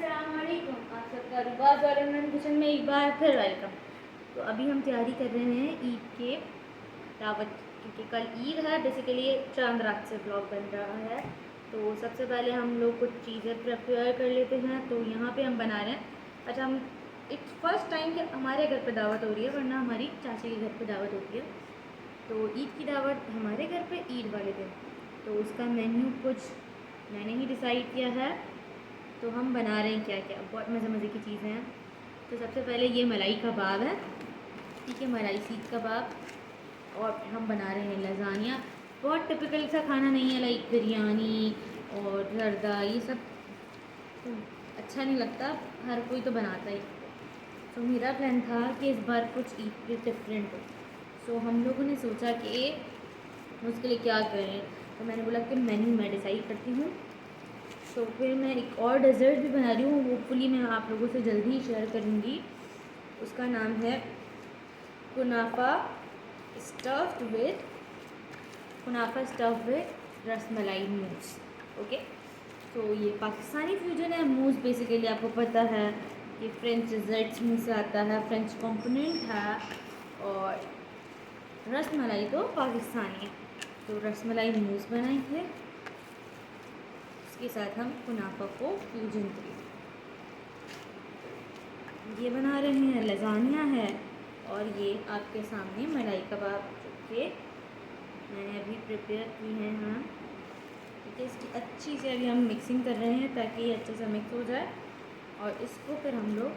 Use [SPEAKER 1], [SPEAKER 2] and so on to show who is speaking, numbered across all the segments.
[SPEAKER 1] अस्सलामुअलैकुम, आप सबका रुबाज और इमरान किचन में एक बार फिर वेलकम। तो अभी हम तैयारी कर रहे हैं ईद के दावत की, क्योंकि कल ईद है। बेसिकली चांद रात से ब्लॉग बन रहा है। तो सबसे पहले हम लोग कुछ चीज़ें प्रिपेयर कर लेते हैं। तो यहाँ पे हम बना रहे हैं, अच्छा हम इट्स फर्स्ट टाइम कि हमारे घर पे दावत हो रही है, वरना हमारी चाची के घर पे दावत होती है। तो ईद की दावत हमारे घर पे ईद वाले दिन। तो उसका मेन्यू कुछ मैंने ही डिसाइड किया है। तो हम बना रहे हैं क्या क्या, बहुत मज़े मज़े की चीज़ें हैं। तो सबसे पहले ये मलाई कबाब है, ठीक है, मलाई सीख कबाब। और हम बना रहे हैं लजानिया। बहुत टिपिकल सा खाना नहीं है, लाइक बिरयानी और जर्दा ये सब तो अच्छा नहीं लगता, हर कोई तो बनाता ही। तो मेरा प्लान था कि इस बार कुछ ईद पे डिफरेंट हो। सो हम लोगों ने सोचा कि उसके लिए क्या करें। तो मैंने बोला कि मेन्यू मैं डिसाइड करती हूँ। तो फिर मैं एक और डेज़र्ट भी बना रही हूँ, होपफुली मैं आप लोगों से जल्दी ही शेयर करूँगी। उसका नाम है कुनाफा stuffed with rasmalai mousse. Okay, तो ये पाकिस्तानी फ्यूजन है। मूस बेसिकली आपको पता है कि फ्रेंच डिज़र्ट्स में से आता है, फ्रेंच कंपोनेंट है। और रसमलाई तो पाकिस्तानी है। तो रसमलाई मूस बनाएंगे, इसके साथ हम कुनाफा को फ्यूजन करेंगे। ये बना रहे हैं, लजानिया है। और ये आपके सामने मलाई कबाब जो कि मैंने अभी प्रिपेयर की है। हाँ, ठीक है, इसकी अच्छी से अभी हम मिक्सिंग कर रहे हैं ताकि ये अच्छे से मिक्स हो जाए। और इसको फिर हम लोग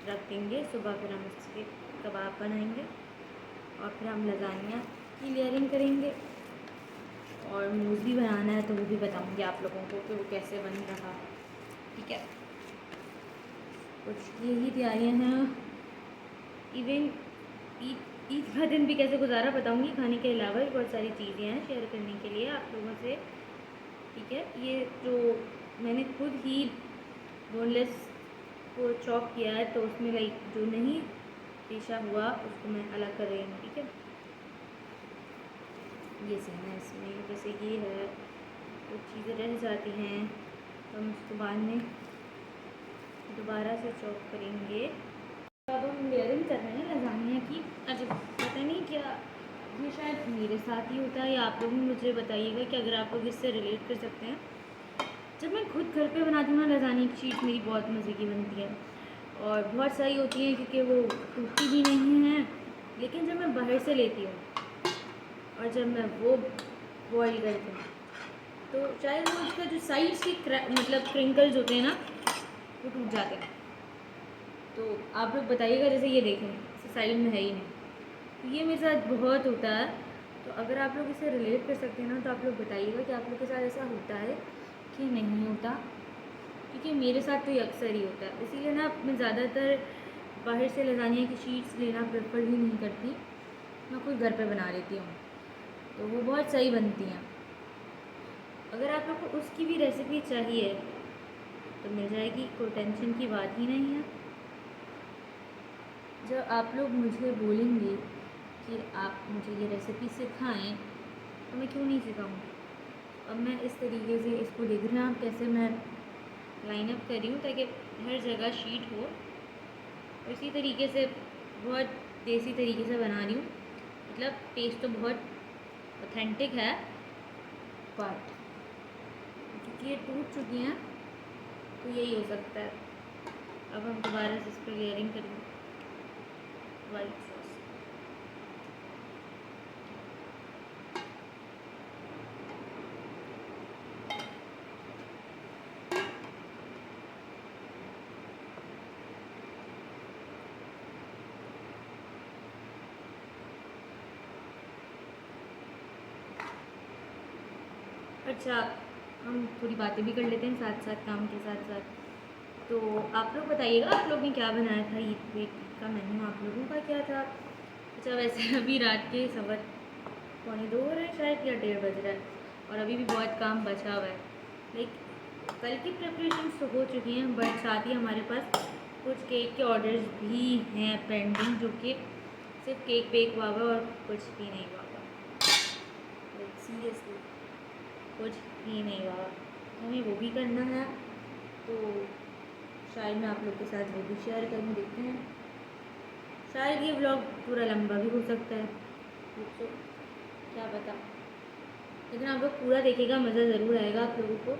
[SPEAKER 1] रख देंगे, सुबह फिर हम इसके कबाब बनाएंगे। और फिर हम लजानिया की लेयरिंग करेंगे। और मूस भी बनाना है, तो वो भी बताऊँगी आप लोगों को कि वो कैसे बन रहा, ठीक है। कुछ यही तैयारियाँ हैं। इवन ईद का दिन भी कैसे गुजारा बताऊँगी। खाने के अलावा भी बहुत सारी चीज़ें हैं शेयर करने के लिए आप लोगों से, ठीक है। ये जो मैंने खुद ही बोनलेस को चॉप किया है, तो उसमें लाइक जो नहीं पेशा हुआ उसको मैं अलग कर रही हूँ, ठीक है। ये सीन है इसमें, जैसे ये है, कुछ चीज़ें रह जाती हैं तो हम उसको बाद में दोबारा से चॉप करेंगे। अब हम लेयरिंग कर रहे हैं लजानिया की। अच्छा, पता नहीं क्या ये शायद मेरे साथ ही होता है या आप लोग भी मुझे बताइएगा कि अगर आप लोग इससे रिलेट कर सकते हैं। जब मैं खुद घर पे बनाती हूँ ना, लजानिया की शीट मेरी बहुत मज़े की बनती है और बहुत सही होती है, क्योंकि वो टूटती भी नहीं है। लेकिन जब मैं बाहर से लेती हूँ और जब मैं वो बॉईल करती हूँ, तो शायद वो उसका जो साइड्स के मतलब क्रिंकल्स होते हैं ना, वो टूट जाते हैं। तो आप लोग बताइएगा, जैसे ये देखें साइड में है ही नहीं, तो ये मेरे साथ बहुत होता है। तो अगर आप लोग इसे रिलेट कर सकते हैं ना, तो आप लोग बताइएगा कि आप लोग के साथ ऐसा होता है कि नहीं होता, क्योंकि मेरे साथ तो ये अक्सर ही होता है। इसीलिए ना मैं ज़्यादातर बाहर से लजानिया की शीट्स लेना प्रेफर ही नहीं करती, मैं खुद घर पे बना लेती हूँ, तो वो बहुत सही बनती हैं। अगर आप लोग को उसकी भी रेसिपी चाहिए तो मिल जाएगी, कोई टेंशन की बात ही नहीं है। जब आप लोग मुझे बोलेंगे कि आप मुझे ये रेसिपी सिखाएं, तो मैं क्यों नहीं सिखाऊंगी। अब मैं इस तरीके से इसको देख रहे हैं आप कैसे मैं लाइन अप कर रही हूँ, ताकि हर जगह शीट हो। इसी तरीके से बहुत देसी तरीके से बना रही हूँ, मतलब टेस्ट तो बहुत ऑथेंटिक है, बट क्योंकि ये टूट चुकी हैं तो यही हो सकता है। अब हम दोबारा से इस पर लेयरिंग करेंगे वाइट सॉस। अच्छा, हम थोड़ी बातें भी कर लेते हैं साथ साथ, काम के साथ साथ। तो आप लोग बताइएगा, आप लोग ने क्या बनाया था ईद पे, ईद का मेन्यू आप लोगों का क्या था। अच्छा, वैसे अभी रात के 1:15 हो रहे हैं शायद, या 1:30 बज रहा है, और अभी भी बहुत काम बचा हुआ है। लाइक कल की प्रिपरेशंस तो हो चुकी हैं, बट साथ ही हमारे पास कुछ केक के ऑर्डर्स भी हैं पेंडिंग, जो कि सिर्फ केक बेक हुआ हुआ और कुछ भी नहीं हुआ हुआ। लाइक सीरियसली कुछ भी नहीं हुआ, हमें वो भी करना है। तो शायद मैं आप लोग के साथ वो भी शेयर करूँ, देखते हैं। शायद ये व्लॉग पूरा लंबा भी हो सकता है, तो क्या पता, लेकिन आप लोग पूरा देखेगा, मज़ा ज़रूर आएगा आप लोगों को।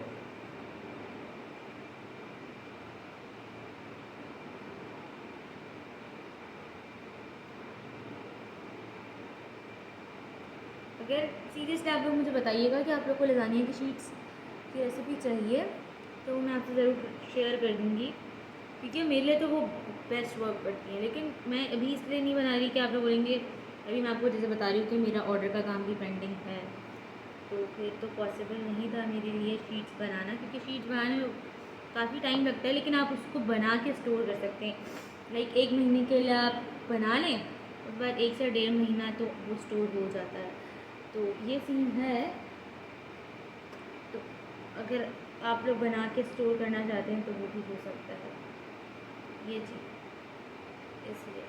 [SPEAKER 1] अगर सीरियसली आप लोग मुझे बताइएगा कि आप लोग को लजानिया की शीट्स की रेसिपी चाहिए तो मैं आपसे ज़रूर शेयर कर दूँगी, क्योंकि मेरे लिए तो वो बेस्ट वर्क करती है। लेकिन मैं अभी इसलिए नहीं बना रही कि आप लोग बोलेंगे, अभी मैं आपको जैसे बता रही हूँ कि मेरा ऑर्डर का काम भी पेंडिंग है, तो फिर तो पॉसिबल नहीं था मेरे लिए शीट्स बनाना, क्योंकि शीट्स बनाने में काफ़ी टाइम लगता है। लेकिन आप उसको बना के स्टोर कर सकते हैं, लाइक 1 महीने के लिए आप बना लें, उसके बाद 1 से 1.5 महीना तो वो स्टोर हो जाता है। तो ये सीन है। तो अगर आप लोग बना के स्टोर करना चाहते हैं तो वो भी हो सकता है, ये चीज़ इसलिए।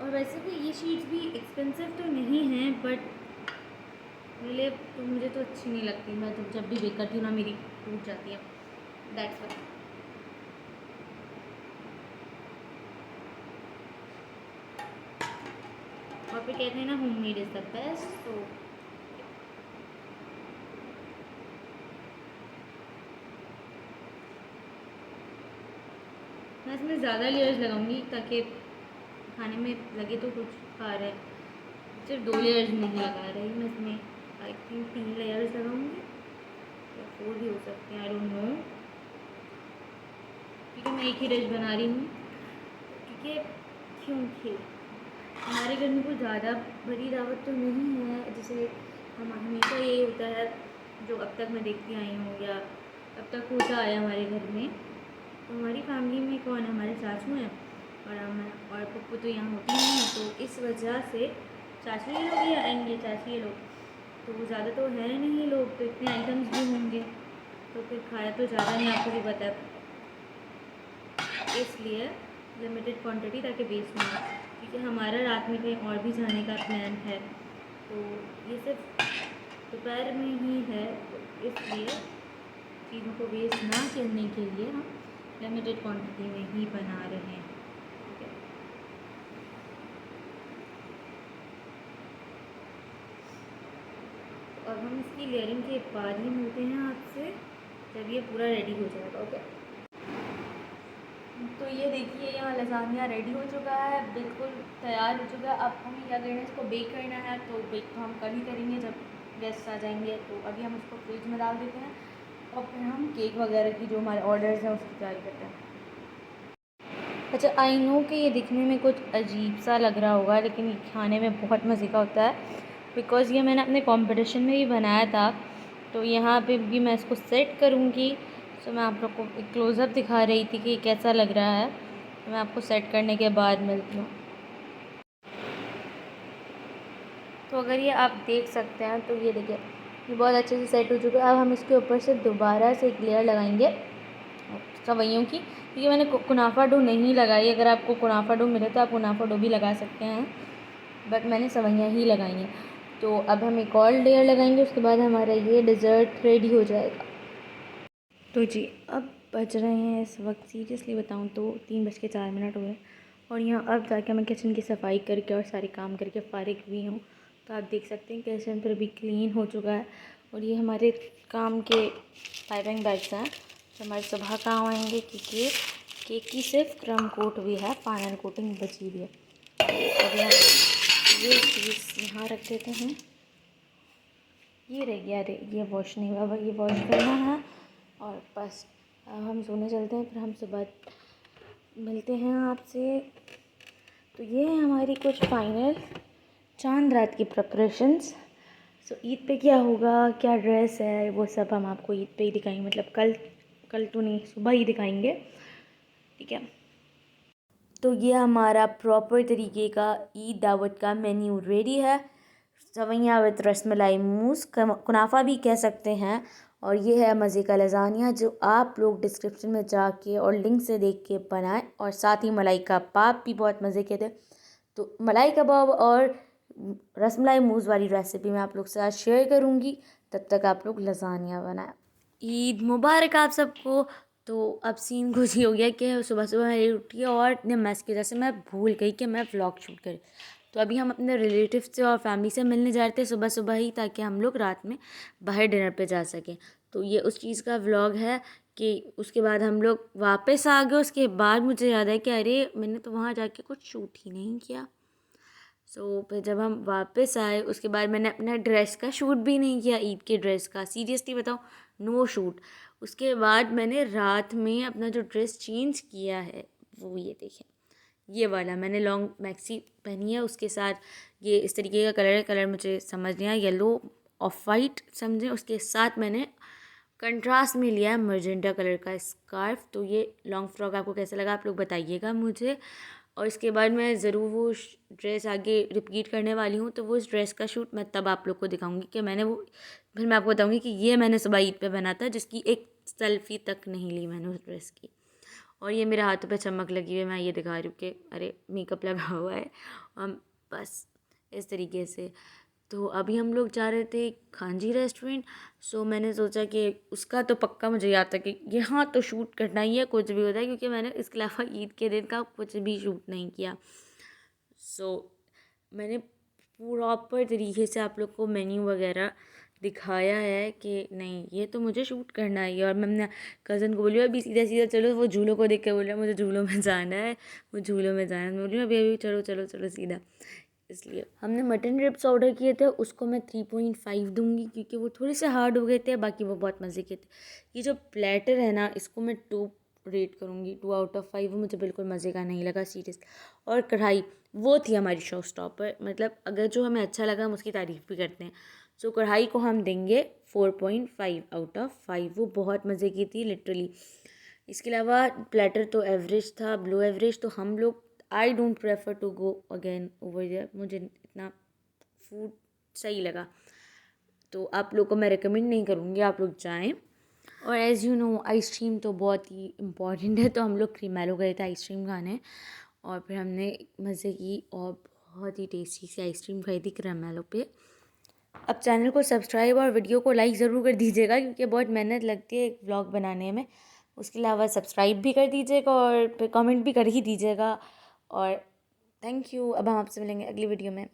[SPEAKER 1] और वैसे भी ये शीट्स भी एक्सपेंसिव तो नहीं हैं, बट मेरे लिए तो, मुझे तो अच्छी नहीं लगती। मैं तो जब भी बेक करती हूँ ना, मेरी टूट जाती है, दैट्स व्हाई। और फिर कहते हैं ना, home made is the best. तो मैं इसमें ज़्यादा लेयर्स लगाऊंगी ताकि खाने में लगे तो कुछ खा रहे हैं। सिर्फ 2 लेयर्स नहीं लगा रही मैं इसमें, आई थिंक 3 लेयर्स लगाऊंगी या 4 भी हो सकते हैं, आई डोंट नो, क्योंकि मैं एक ही डिश बना रही हूँ। क्योंकि हमारे घर में कोई ज़्यादा बड़ी दावत तो नहीं है, जैसे हम हमेशा ये होता है जो अब तक मैं देखती आई हूँ या अब तक होता आया हमारे घर में। तो हमारी फैमिली में कौन है, हमारे चाचू हैं और हम, और पप्पू तो यहाँ होती नहीं है, तो इस वजह से चाचू ये लोग ही आएंगे, चाची ये लोग, तो वो ज़्यादा तो है नहीं लोग, तो इतने आइटम्स भी होंगे तो फिर खाया तो ज़्यादा नहीं, आपको भी पता है, इसलिए लिमिटेड क्वांटिटी ताकि वेस्ट ना हो। क्योंकि हमारा रात में कहीं और भी जाने का प्लान है, तो ये सिर्फ दोपहर में ही है, तो इसलिए चीज़ों को वेस्ट ना करने के लिए हम लिमिटेड क्वांटिटी में ही बना रहे हैं, ठीक है। तो अब हम इसकी लेयरिंग के बाद ही मिलते हैं आपसे जब ये पूरा रेडी हो जाएगा, ओके। तो ये देखिए, यहाँ लसानिया रेडी हो चुका है, बिल्कुल तैयार हो चुका है। अब हमें क्या करना है, इसको बेक करना है, तो बेक तो हम कल ही करेंगे जब गेस्ट आ जाएंगे। तो अभी हम इसको फ्रिज में डाल देते हैं और फिर हम केक वगैरह की जो हमारे ऑर्डर्स हैं उसकी तैयारी करते हैं। अच्छा, आई नो कि ये दिखने में कुछ अजीब सा लग रहा होगा, लेकिन ये खाने में बहुत मज़े का होता है, बिकॉज़ ये मैंने अपने कंपटीशन में भी बनाया था। तो यहाँ पे भी मैं इसको सेट करूँगी, तो मैं आप लोग को एक क्लोज़अप दिखा रही थी कि कैसा लग रहा है। तो मैं आपको सेट करने के बाद मिलती हूँ। तो अगर ये आप देख सकते हैं, तो ये देखिए, ये बहुत अच्छे से सेट हो चुका है। अब हम इसके ऊपर से दोबारा से एक लेयर लगाएंगे सवैयों की, क्योंकि मैंने कुनाफा डो नहीं लगाई। अगर आपको कुनाफा डो मिले तो आप कुनाफा डो भी लगा सकते हैं, बट मैंने सवैयाँ ही लगाई हैं। तो अब हम एक और लेयर लगाएंगे, उसके बाद हमारा ये डिज़र्ट रेडी हो जाएगा। तो जी, अब बज रहे हैं इस वक्त, सीरियसली बताऊँ तो 3:04 हो गए, और यहाँ अब जाके मैं किचन की सफाई करके और सारे काम करके फ़ारिग हुई हूँ। तो आप देख सकते हैं किचन पर भी क्लीन हो चुका है। और ये हमारे काम के पाइपिंग बैग्स हैं जो हमारे सुबह काम आएंगे, क्योंकि केक की सिर्फ क्रम कोट हुई है, फाइनल कोटिंग बची हुई है। अब ये चीज़ यहाँ रख देते हैं। ये रह गया, अरे ये वॉश नहीं हुआ, ये वॉश करना है। और बस अब हम सोने चलते हैं, फिर हम सुबह मिलते हैं आपसे। तो ये है हमारी कुछ फाइनल चांद रात की प्रिपरेशंस। सो ईद पे क्या होगा, क्या ड्रेस है, वो सब हम आपको ईद पे ही दिखाएंगे, मतलब कल तो नहीं, सुबह ही दिखाएंगे, ठीक है। तो ये हमारा प्रॉपर तरीके का ईद दावत का मेन्यू रेडी है। सवैयाँ विद रसमलाई मूस, कुनाफा भी कह सकते हैं, और ये है मज़े का लजानिया, जो आप लोग डिस्क्रिप्शन में जाके और लिंक से देख के बनाएं। और साथ ही मलाई कबाब भी बहुत मज़े के थे। तो मलाई कबाब और रसमलाई मूज़ वाली रेसिपी मैं आप लोग से आज शेयर करूँगी। तब तक आप लोग लसानिया बनाएं। ईद मुबारक आप सबको। तो अब सीन कुछ ही हो गया कि सुबह सुबह मेरी उठी और इतने मैस की वजह से मैं भूल गई कि मैं व्लॉग शूट करूँ। तो अभी हम अपने रिलेटिव से और फैमिली से मिलने जा रहे थे सुबह सुबह ही, ताकि हम लोग रात में बाहर डिनर पे जा सकें। तो ये उस चीज़ का व्लॉग है कि उसके बाद हम लोग वापस आ गए। उसके बाद मुझे याद है कि अरे मैंने तो वहाँ जाके कुछ शूट ही नहीं किया। फिर जब हम वापस आए उसके बाद मैंने अपना ड्रेस का शूट भी नहीं किया, ईद के ड्रेस का, सीरियसली बताओ, नो शूट। उसके बाद मैंने रात में अपना जो ड्रेस चेंज किया है वो ये देखें, ये वाला मैंने लॉन्ग मैक्सी पहनी है। उसके साथ ये इस तरीके का कलर है, कलर मुझे समझ नहीं आया, येलो ऑफ वाइट समझें। उसके साथ मैंने कंट्रास्ट में लिया है मजेंटा कलर का स्कार्फ। तो ये लॉन्ग फ्रॉक आपको कैसा लगा आप लोग बताइएगा मुझे। और इसके बाद मैं ज़रूर वो ड्रेस आगे रिपीट करने वाली हूँ। तो वो उस ड्रेस का शूट मैं तब आप लोग को दिखाऊंगी कि मैंने वो, फिर मैं आपको बताऊंगी कि ये मैंने सुबह ईद पे बना था, जिसकी एक सेल्फी तक नहीं ली मैंने उस ड्रेस की। और ये मेरे हाथों पे चमक लगी हुई है, मैं ये दिखा रही हूँ कि अरे मेकअप लगा हुआ है। बस इस तरीके से। तो अभी हम लोग जा रहे थे खांजी रेस्टोरेंट। मैंने सोचा कि उसका तो पक्का मुझे याद था कि यहाँ तो शूट करना ही है, कुछ भी होता है, क्योंकि मैंने इसके अलावा ईद के दिन का कुछ भी शूट नहीं किया। मैंने प्रॉपर तरीके से आप लोग को मेन्यू वगैरह दिखाया है कि नहीं ये तो मुझे शूट करना है। और मैं अपने कज़न को बोली अभी सीधा सीधा चलो, वो झूलों को देख के बोल रहा है मुझे झूलों में जाना है, वो झूलों में जाना है। मैं बोली अभी अभी चलो चलो चलो सीधा। इसलिए हमने मटन रिब्स ऑर्डर किए थे, उसको मैं 3.5 दूंगी क्योंकि वो थोड़े से हार्ड हो गए थे, बाकी वो बहुत मज़े के थे। ये जो प्लेटर है ना, इसको मैं 2 रेट करूँगी, 2 आउट ऑफ 5। वो मुझे बिल्कुल मज़े का नहीं लगा सीरियस। और कढ़ाई वो थी हमारी शो स्टॉपर, मतलब अगर जो हमें अच्छा लगा हम उसकी तारीफ़ भी करते हैं। कढ़ाई को हम देंगे 4.5 आउट ऑफ 5। वो बहुत मज़े की थी लिटरली। इसके अलावा प्लेटर तो एवरेज था, बिलो एवरेज। तो हम लोग, I don't prefer to go again over there, मुझे इतना फूड सही लगा। तो आप लोग को मैं रिकमेंड नहीं करूँगी, आप लोग जाएं। और एज़ यू नो आइसक्रीम तो बहुत ही इम्पॉर्टेंट है। तो हम लोग क्रीमेलो गए थे आइसक्रीम खाने, और फिर हमने मज़े की और बहुत ही टेस्टी सी आइसक्रीम खाई थी क्रीमेलो पे। अब चैनल को सब्सक्राइब और वीडियो को लाइक ज़रूर कर दीजिएगा, क्योंकि बहुत मेहनत लगती है एक व्लॉग बनाने में। उसके अलावा सब्सक्राइब भी कर दीजिएगा और फिर कमेंट भी कर ही दीजिएगा। और थैंक यू। अब हम आपसे मिलेंगे अगली वीडियो में।